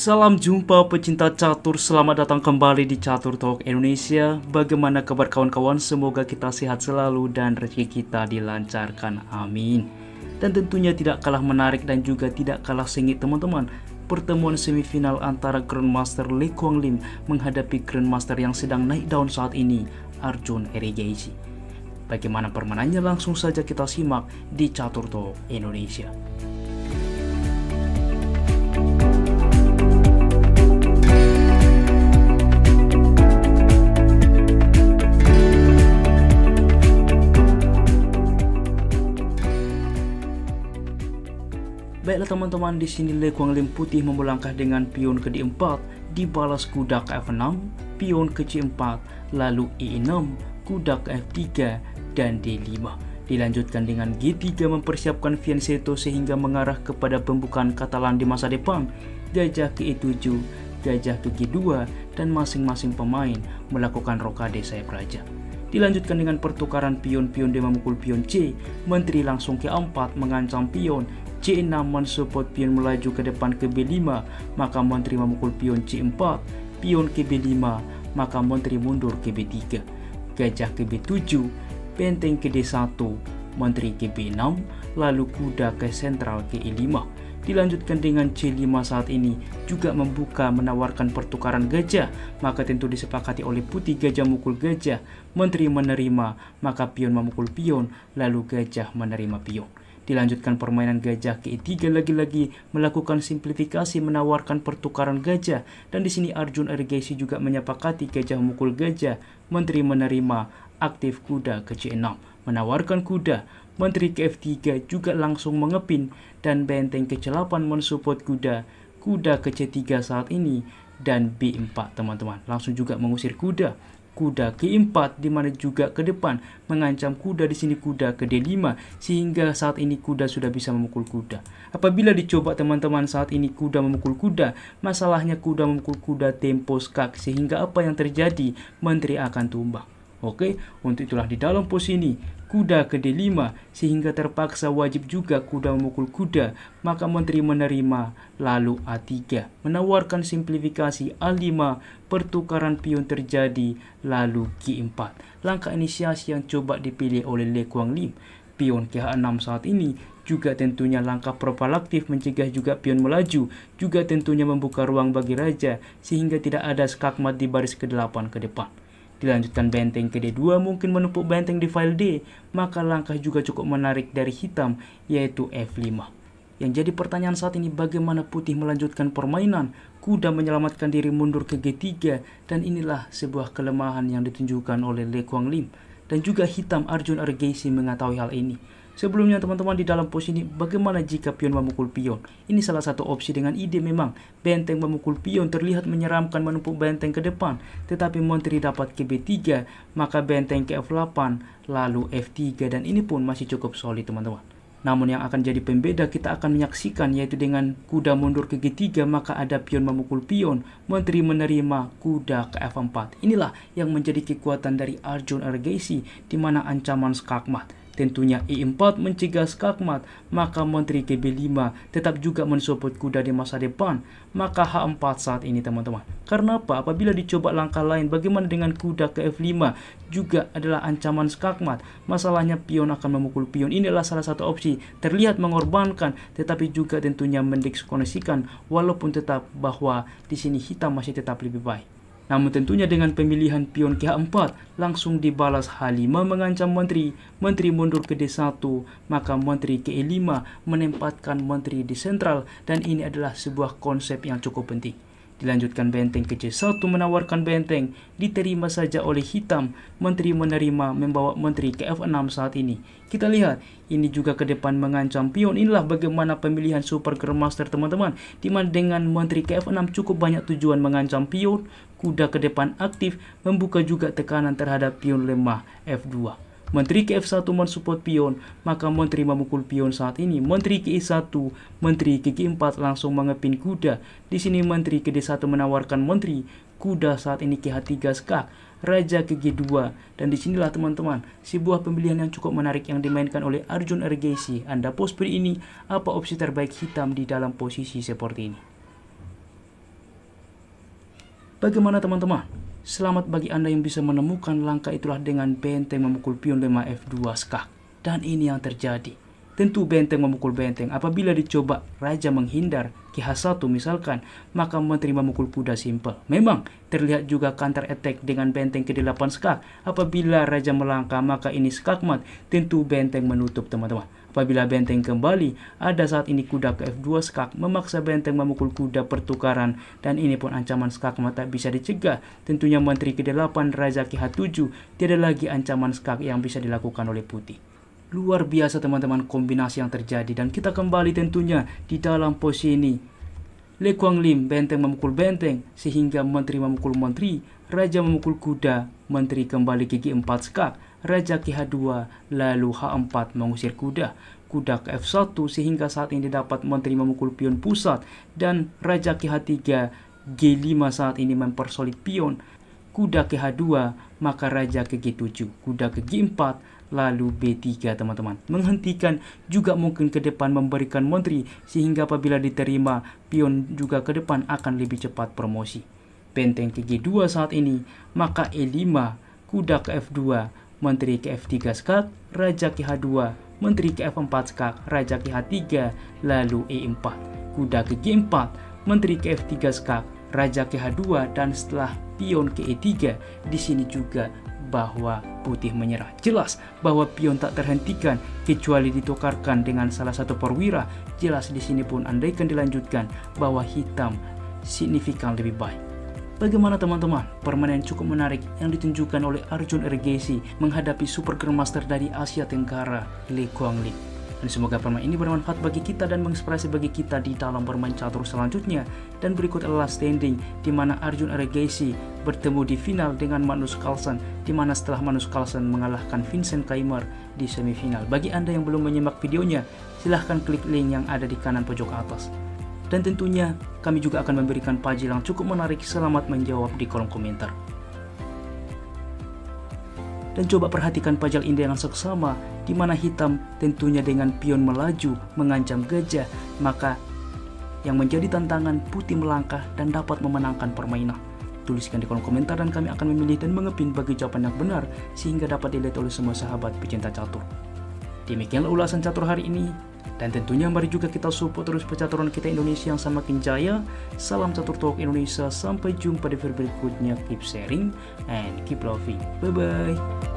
Salam jumpa pecinta catur, selamat datang kembali di Catur Talk Indonesia. Bagaimana kabar kawan-kawan? Semoga kita sehat selalu dan rezeki kita dilancarkan, amin. Dan tentunya tidak kalah menarik dan juga tidak kalah sengit teman-teman, pertemuan semifinal antara Grandmaster Lee Kwang Lim menghadapi Grandmaster yang sedang naik daun saat ini, Arjun Erigaisi. Bagaimana permainannya, langsung saja kita simak di Catur Talk Indonesia. Baiklah teman-teman, di sini Lee Kwang Lim putih memulangkah dengan pion ke D4, dibalas kuda ke F6, pion ke C4, lalu E6, kuda ke F3, dan D5. Dilanjutkan dengan G3 mempersiapkan fianchetto sehingga mengarah kepada pembukaan Katalan di masa depan, gajah ke E7, gajah ke G2, dan masing-masing pemain melakukan rokade sayap raja. Dilanjutkan dengan pertukaran pion-pion D memukul pion C, menteri langsung ke A4 mengancam pion, C6 mensupport pion melaju ke depan ke B5, maka menteri memukul pion C4, pion ke B5, maka menteri mundur ke B3, gajah ke B7, benteng ke D1, menteri ke B6, lalu kuda ke sentral ke E5. Dilanjutkan dengan C5 saat ini juga membuka menawarkan pertukaran gajah, maka tentu disepakati oleh putih gajah mukul gajah, menteri menerima, maka pion memukul pion, lalu gajah menerima pion. Dilanjutkan permainan gajah ke E3 lagi-lagi melakukan simplifikasi menawarkan pertukaran gajah, dan di sini Arjun Erigaisi juga menyepakati gajah memukul gajah, menteri menerima, aktif kuda ke C6, menawarkan kuda, menteri ke F3 juga langsung mengepin, dan benteng ke C8 mensupport kuda, kuda ke C3 saat ini, dan B4 teman-teman, langsung juga mengusir kuda. Kuda ke E4 di mana juga ke depan mengancam kuda, di sini kuda ke D5 sehingga saat ini kuda sudah bisa memukul kuda. Apabila dicoba teman-teman saat ini kuda memukul kuda, masalahnya kuda memukul kuda tempo skak sehingga apa yang terjadi, menteri akan tumbang. Oke, untuk itulah di dalam posisi kuda ke D5 sehingga terpaksa wajib juga kuda memukul kuda, maka menteri menerima, lalu A3 menawarkan simplifikasi A5, pertukaran pion terjadi, lalu G4. Langkah inisiasi yang coba dipilih oleh Lee Kwang Lim, pion ke H6 saat ini juga tentunya langkah propalaktif mencegah juga pion melaju, juga tentunya membuka ruang bagi raja sehingga tidak ada skakmat di baris ke-8 ke depan. Dilanjutkan benteng ke D2 mungkin menumpuk benteng di file D, maka langkah juga cukup menarik dari hitam yaitu F5. Yang jadi pertanyaan saat ini, bagaimana putih melanjutkan permainan? Kuda menyelamatkan diri mundur ke G3, dan inilah sebuah kelemahan yang ditunjukkan oleh Lee Kwang Lim, dan juga hitam Arjun Erigaisi mengetahui hal ini. Sebelumnya teman-teman, di dalam posisi bagaimana jika pion memukul pion? Ini salah satu opsi dengan ide memang benteng memukul pion terlihat menyeramkan menumpuk benteng ke depan, tetapi menteri dapat ke B3, maka benteng ke F8, lalu F3, dan ini pun masih cukup solid teman-teman. Namun yang akan jadi pembeda kita akan menyaksikan yaitu dengan kuda mundur ke G3, maka ada pion memukul pion, menteri menerima, kuda ke F4. Inilah yang menjadi kekuatan dari Arjun Erigaisi, di mana ancaman skakmat. Tentunya E4 mencegah skakmat, maka menteri ke B5 tetap juga mensupport kuda di masa depan, maka H4 saat ini teman-teman. Karena apa? Apabila dicoba langkah lain, bagaimana dengan kuda ke F5 juga adalah ancaman skakmat. Masalahnya pion akan memukul pion. Inilah salah satu opsi, terlihat mengorbankan tetapi juga tentunya mendiskondisikan, walaupun tetap bahwa di sini hitam masih tetap lebih baik. Namun tentunya dengan pemilihan pion ke H4 langsung dibalas H5 mengancam menteri, menteri mundur ke D1, maka menteri ke E5 menempatkan menteri di sentral, dan ini adalah sebuah konsep yang cukup penting. Dilanjutkan benteng ke C1 menawarkan benteng, diterima saja oleh hitam, menteri menerima membawa menteri ke F6 saat ini. Kita lihat, ini juga ke depan mengancam pion. Inilah bagaimana pemilihan Super Grandmaster teman-teman, dimana dengan menteri ke F6 cukup banyak tujuan mengancam pion, kuda ke depan aktif, membuka juga tekanan terhadap pion lemah F2. Menteri ke F1 mensupport pion, maka menteri memukul pion saat ini. Menteri ke E1, menteri ke G4 langsung mengepin kuda. Di sini menteri ke D1 menawarkan menteri, kuda saat ini ke H3 skak, raja ke G2, dan disinilah teman-teman sebuah pemilihan yang cukup menarik yang dimainkan oleh Arjun Erigaisi. Anda post ini apa opsi terbaik hitam di dalam posisi seperti ini? Bagaimana teman-teman? Selamat bagi Anda yang bisa menemukan langkah itulah dengan benteng memukul pion 5 F2 skak. Dan ini yang terjadi. Tentu benteng memukul benteng. Apabila dicoba raja menghindar ke H1 misalkan, maka menteri memukul kuda simpel. Memang terlihat juga counter attack dengan benteng ke-8 skak. Apabila raja melangkah, maka ini skak mat. Tentu benteng menutup teman-teman. Apabila benteng kembali, ada saat ini kuda ke F2 skak memaksa benteng memukul kuda pertukaran, dan ini pun ancaman skak mat tak bisa dicegah. Tentunya menteri ke-8 raja ke H7 tidak lagi ancaman skak yang bisa dilakukan oleh putih. Luar biasa teman-teman kombinasi yang terjadi, dan kita kembali tentunya di dalam posisi ini. Le Quang Lim benteng memukul benteng sehingga menteri memukul menteri, raja memukul kuda, menteri kembali ke G4 skak, raja ke H2, lalu H4 mengusir kuda, kuda ke F1 sehingga saat ini dapat menteri memukul pion pusat, dan raja ke H3, G5 saat ini mempersolid pion, kuda ke H2, maka raja ke G7, kuda ke G4, lalu B3 teman-teman. Menghentikan juga mungkin ke depan memberikan menteri sehingga apabila diterima pion juga ke depan akan lebih cepat promosi. Benteng ke G2 saat ini, maka E5, kuda ke F2, menteri ke F3 skak, raja ke H2, menteri ke F4 skak, raja ke H3, lalu E4, kuda ke G4, menteri ke F3 skak, raja ke H2, dan setelah pion ke E3, di sini juga bahwa putih menyerah. Jelas bahwa pion tak terhentikan kecuali ditukarkan dengan salah satu perwira. Jelas di sini pun andaikan dilanjutkan bahwa hitam signifikan lebih baik. Bagaimana teman-teman? Permainan cukup menarik yang ditunjukkan oleh Arjun Ergesi menghadapi Super Grandmaster dari Asia Tenggara, Le Quang Lim. Dan semoga permainan ini bermanfaat bagi kita dan menginspirasi bagi kita di dalam bermain catur selanjutnya. Dan berikut adalah standing di mana Arjun Ergesi bertemu di final dengan Magnus Carlsen, di mana setelah Magnus Carlsen mengalahkan Vincent Keimer di semifinal. Bagi Anda yang belum menyimak videonya, silahkan klik link yang ada di kanan pojok atas. Dan tentunya kami juga akan memberikan puzzle yang cukup menarik. Selamat menjawab di kolom komentar. Dan coba perhatikan puzzle ini dengan seksama, di mana hitam tentunya dengan pion melaju mengancam gajah, maka yang menjadi tantangan putih melangkah dan dapat memenangkan permainan. Tuliskan di kolom komentar dan kami akan memilih dan mengepin bagi jawaban yang benar sehingga dapat dilihat oleh semua sahabat pecinta catur. Demikianlah ulasan catur hari ini, dan tentunya mari juga kita support terus percaturan kita Indonesia yang semakin jaya. Salam Catur Talk Indonesia, sampai jumpa di video berikutnya. Keep sharing and keep loving. Bye bye.